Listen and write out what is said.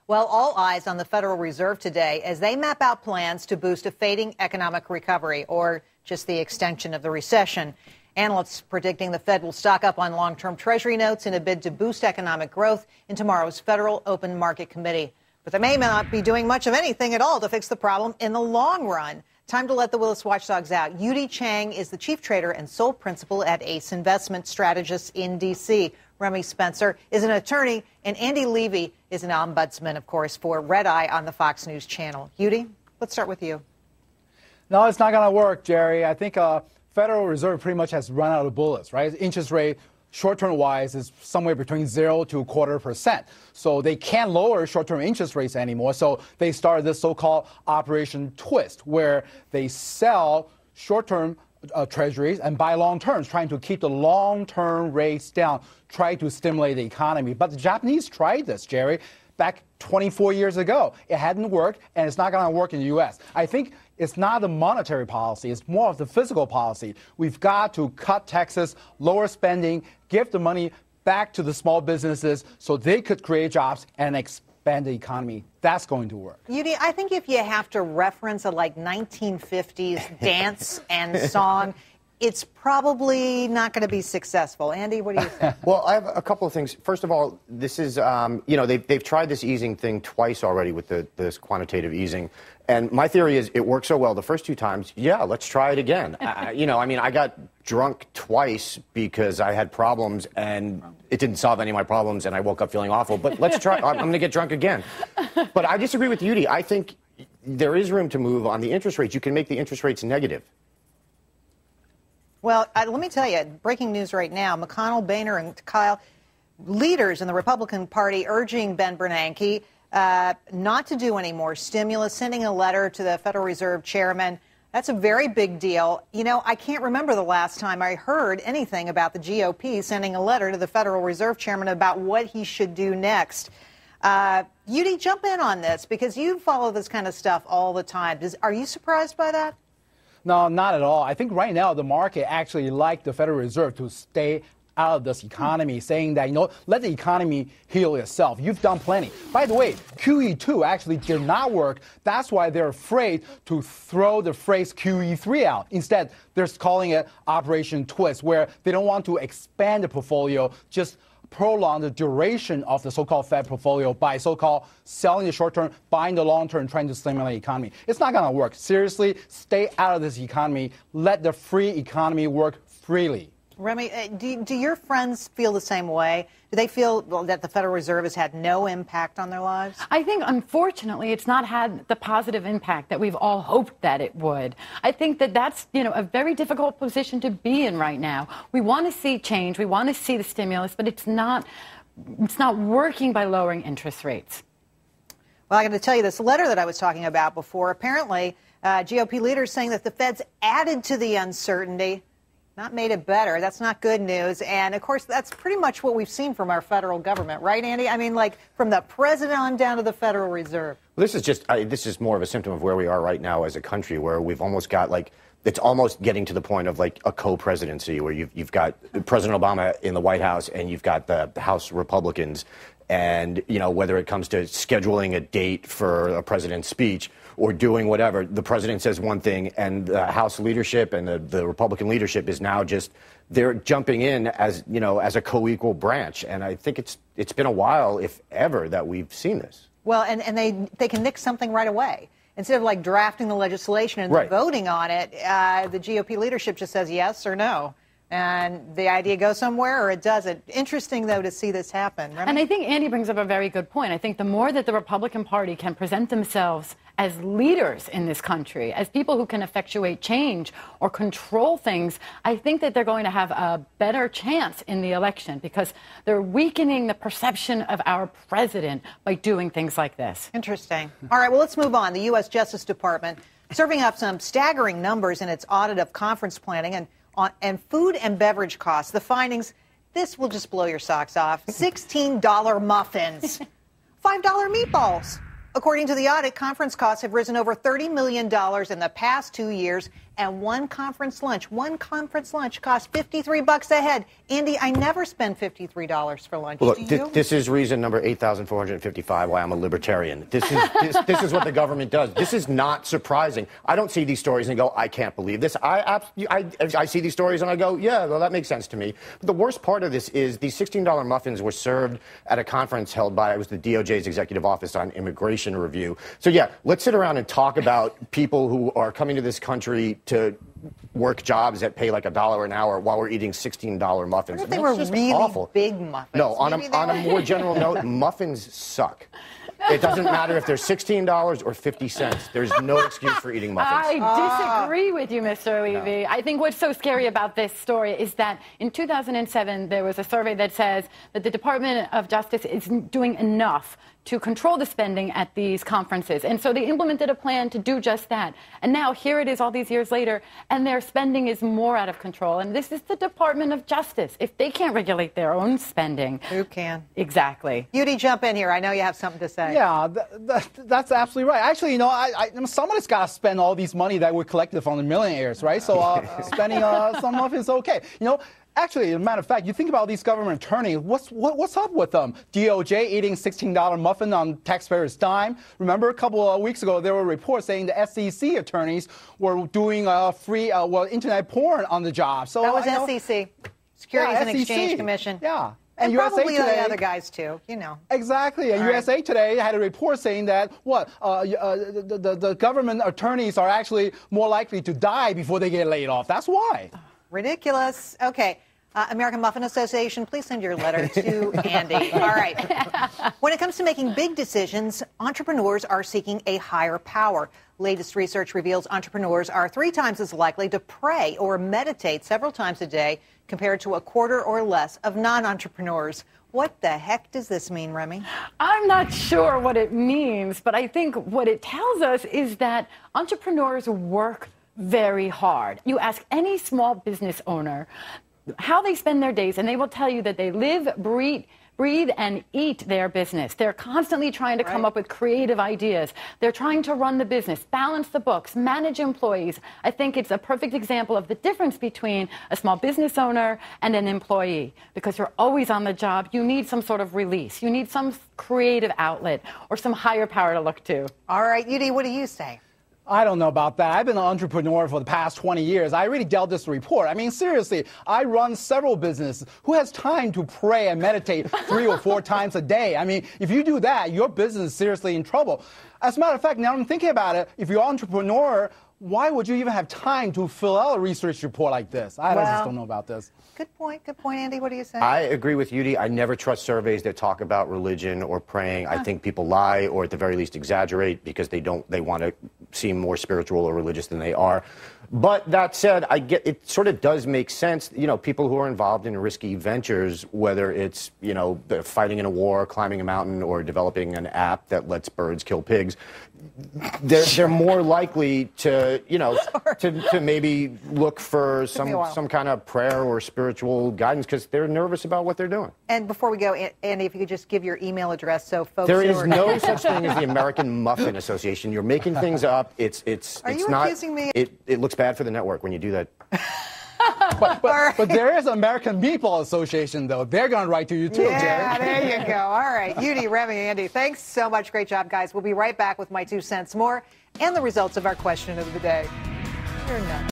Well, all eyes on the Federal Reserve today as they map out plans to boost a fading economic recovery or just the extension of the recession. Analysts predicting the Fed will stock up on long-term Treasury notes in a bid to boost economic growth in tomorrow's Federal Open Market Committee. But they may not be doing much of anything at all to fix the problem in the long run. Time to let the Willis watchdogs out. Yu-Dee Chang is the chief trader and sole principal at Ace Investment Strategists in D.C. Remy Spencer is an attorney, and Andy Levy is an ombudsman, of course, for Red Eye on the Fox News channel. Yu-Dee, let's start with you. No, it's not going to work, Jerry. I think Federal Reserve pretty much has run out of bullets, right? Interest rate, short-term wise, is somewhere between 0 to 0.25%. So they can't lower short-term interest rates anymore. So they started this so-called Operation Twist, where they sell short-term treasuries and buy long terms, trying to keep the long-term rates down, try to stimulate the economy. But the Japanese tried this, Jerry, back 24 years ago. It hadn't worked, and it's not going to work in the U.S. I think it's not the monetary policy. It's more of the fiscal policy. We've got to cut taxes, lower spending, give the money back to the small businesses so they could create jobs and expand the economy. That's going to work. Yu-Dee, I think if you have to reference a 1950s dance and song, it's probably not going to be successful. Andy, what do you think? Well, I have a couple of things. First of all, this is, they've tried this easing thing twice already with this quantitative easing. And my theory is it worked so well the first two times. Yeah, let's try it again. I got drunk twice because I had problems and it didn't solve any of my problems and I woke up feeling awful. But let's try. I'm going to get drunk again. But I disagree with Yu-Dee. I think there is room to move on the interest rates. You can make the interest rates negative. Well, let me tell you, breaking news right now, McConnell, Boehner, and Kyle, leaders in the Republican Party urging Ben Bernanke not to do any more stimulus, sending a letter to the Federal Reserve chairman. That's a very big deal. I can't remember the last time I heard anything about the GOP sending a letter to the Federal Reserve chairman about what he should do next. Yu-Dee, jump in on this because you follow this kind of stuff all the time. Are you surprised by that? No, not at all. I think right now the market actually like the Federal Reserve to stay out of this economy, saying that, let the economy heal itself. You've done plenty. By the way, QE2 actually did not work. That's why they're afraid to throw the phrase QE3 out. Instead, they're calling it Operation Twist, where they don't want to expand the portfolio, just prolong the duration of the so-called Fed portfolio by so-called selling the short-term, buying the long-term, trying to stimulate the economy. It's not going to work. Seriously, stay out of this economy. Let the free economy work freely. Remy, do your friends feel the same way? Do they feel that the Federal Reserve has had no impact on their lives? I think, unfortunately, it's not had the positive impact that we've all hoped that it would. I think that that's, a very difficult position to be in right now. We want to see change. We want to see the stimulus, but it's not working by lowering interest rates. Well, I got to tell you, this letter that I was talking about before, apparently GOP leaders saying that the Fed's added to the uncertainty. Not made it better. That's not good news. And, of course, that's pretty much what we've seen from our federal government, right, Andy? I mean, from the president on down to the Federal Reserve. Well, this is more of a symptom of where we are right now as a country, where we've almost got, it's almost getting to the point of, a co-presidency, where you've got President Obama in the White House and you've got the House Republicans. And, whether it comes to scheduling a date for a president's speech or doing whatever, the president says one thing and the House leadership and the Republican leadership is now they're jumping in as a co-equal branch. And I think it's been a while, if ever, that we've seen this. Well, and they can nix something right away. Instead of drafting the legislation and right. voting on it, the GOP leadership just says yes or no. And the idea goes somewhere or it doesn't. Interesting, though, to see this happen. Right? And I think Andy brings up a very good point. I think the more that the Republican Party can present themselves as leaders in this country, as people who can effectuate change or control things, I think that they're going to have a better chance in the election because they're weakening the perception of our president by doing things like this. Interesting. All right, well, let's move on. The U.S. Justice Department serving up some staggering numbers in its audit of conference planning and food and beverage costs. The findings, this will just blow your socks off. $16 muffins, $5 meatballs. According to the audit, conference costs have risen over $30 million in the past 2 years, and one conference lunch costs $53 a head. Andy, I never spend $53 for lunch. Look, do you? This is reason number 8,455 why I'm a libertarian. This is what the government does. This is not surprising. I don't see these stories and go, I can't believe this. I see these stories and I go, yeah, well, that makes sense to me. But the worst part of this is these $16 muffins were served at a conference held by, it was the DOJ's Executive Office on Immigration Review. So, yeah, let's sit around and talk about people who are coming to this country to work jobs that pay like $1 an hour while we're eating $16 muffins. What if they were really awful. big muffins? No, on a more general note, muffins suck. It doesn't matter if they're $16 or 50 cents. There's no excuse for eating muffins. I disagree with you, Mr. Levy. No. I think what's so scary about this story is that in 2007, there was a survey that says that the Department of Justice is doing enough to control the spending at these conferences. And so they implemented a plan to do just that. And now here it is all these years later, and their spending is more out of control. And this is the Department of Justice. If they can't regulate their own spending, who can? Exactly. Yu-Dee, jump in here. I know you have something to say. Yeah, that's absolutely right. Actually, you know, somebody's got to spend all these money that we collected from the millionaires, right? So spending some of it is okay. You know, actually, as a matter of fact, you think about these government attorneys, what's up with them? DOJ eating $16 muffin on taxpayers' dime. Remember a couple of weeks ago, there were reports saying the SEC attorneys were doing free internet porn on the job. So that was SEC, Securities and Exchange Commission. Yeah. And USA probably Today, the other guys, too, you know. Exactly. And USA Today had a report saying that, the government attorneys are actually more likely to die before they get laid off. That's why. Ridiculous. Okay. American Muffin Association, please send your letter to Andy. All right. When it comes to making big decisions, entrepreneurs are seeking a higher power. Latest research reveals entrepreneurs are 3 times as likely to pray or meditate several times a day compared to a quarter or less of non-entrepreneurs. What the heck does this mean, Remy? I'm not sure what it means, but I think what it tells us is that entrepreneurs work very hard. You ask any small business owner how they spend their days, and they will tell you that they live, breathe, and eat their business. They're constantly trying to come up with creative ideas. They're trying to run the business, balance the books, manage employees. I think it's a perfect example of the difference between a small business owner and an employee. Because you're always on the job, you need some sort of release. You need some creative outlet or some higher power to look to. All right, Yu-Dee, what do you say? I don't know about that. I've been an entrepreneur for the past 20 years. I really dealt this report. I mean, seriously, I run several businesses. Who has time to pray and meditate 3 or 4 times a day? I mean, if you do that, your business is seriously in trouble. As a matter of fact, now I'm thinking about it, if you're an entrepreneur, why would you even have time to fill out a research report like this? I just don't know about this. Good point, Andy. What do you say? I agree with Yu-Dee. I never trust surveys that talk about religion or praying. I think people lie or at the very least exaggerate because they want to seem more spiritual or religious than they are. But that said, it sort of does make sense. You know, people who are involved in risky ventures, whether it's, you know, fighting in a war, climbing a mountain, or developing an app that lets birds kill pigs, they're more likely to, you know, to maybe look for some kind of prayer or spiritual guidance because they're nervous about what they're doing. And before we go, Andy, if you could just give your email address so folks. There is no such thing as the American Muffin Association. You're making things up. It's not. Accusing me? It looks bad for the network when you do that. But there is American Meatball Association, though. They're going to write to you, too, Jerry. Yeah, there you go. All right. Yu-Dee, Remy, Andy, thanks so much. Great job, guys. We'll be right back with my 2 cents more and the results of our question of the day. You're nuts.